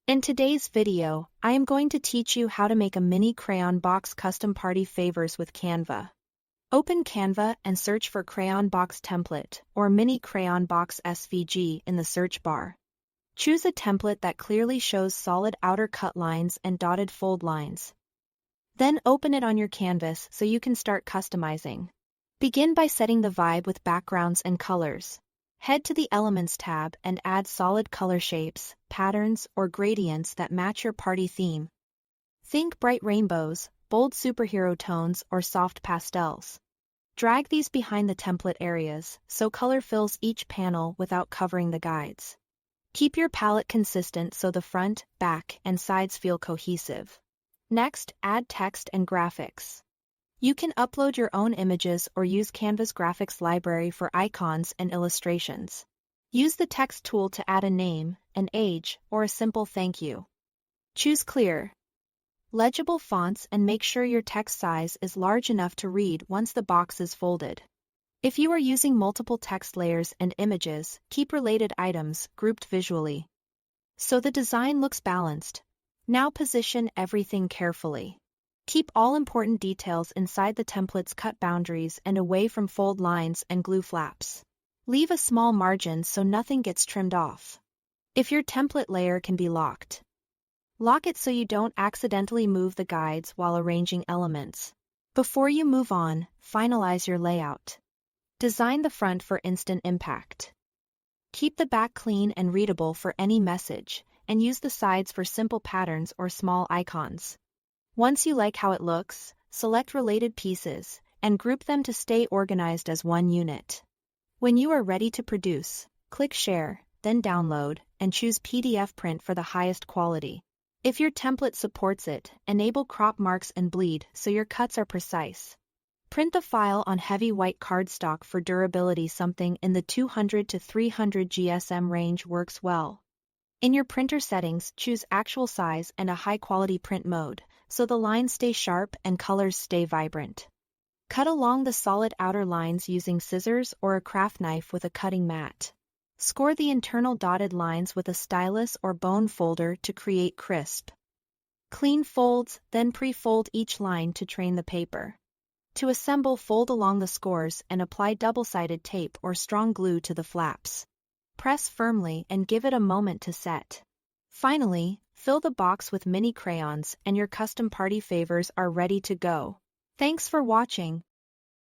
In today's video, I am going to teach you how to make a mini crayon box custom party favors with Canva. Open Canva and search for Crayon Box Template or Mini Crayon Box SVG in the search bar. Choose a template that clearly shows solid outer cut lines and dotted fold lines. Then open it on your canvas so you can start customizing. Begin by setting the vibe with backgrounds and colors. Head to the Elements tab and add solid color shapes, patterns, or gradients that match your party theme. Think bright rainbows, bold superhero tones, or soft pastels. Drag these behind the template areas so color fills each panel without covering the guides. Keep your palette consistent so the front, back, and sides feel cohesive. Next, add text and graphics. You can upload your own images or use Canva's graphics library for icons and illustrations. Use the text tool to add a name, an age, or a simple thank you. Choose clear, legible fonts and make sure your text size is large enough to read once the box is folded. If you are using multiple text layers and images, keep related items grouped visually, so the design looks balanced. Now position everything carefully. Keep all important details inside the template's cut boundaries and away from fold lines and glue flaps. Leave a small margin so nothing gets trimmed off. If your template layer can be locked, lock it so you don't accidentally move the guides while arranging elements. Before you move on, finalize your layout. Design the front for instant impact. Keep the back clean and readable for any message, and use the sides for simple patterns or small icons. Once you like how it looks, select related pieces and group them to stay organized as one unit. When you are ready to produce, click Share, then Download, and choose PDF print for the highest quality. If your template supports it, enable crop marks and bleed so your cuts are precise. Print the file on heavy white cardstock for durability. Something in the 200 to 300 GSM range works well. In your printer settings, choose actual size and a high-quality print mode, so the lines stay sharp and colors stay vibrant. Cut along the solid outer lines using scissors or a craft knife with a cutting mat. Score the internal dotted lines with a stylus or bone folder to create crisp, clean folds, then pre-fold each line to train the paper. To assemble, fold along the scores and apply double-sided tape or strong glue to the flaps. Press firmly and give it a moment to set. Finally, fill the box with mini crayons and your custom party favors are ready to go. Thanks for watching.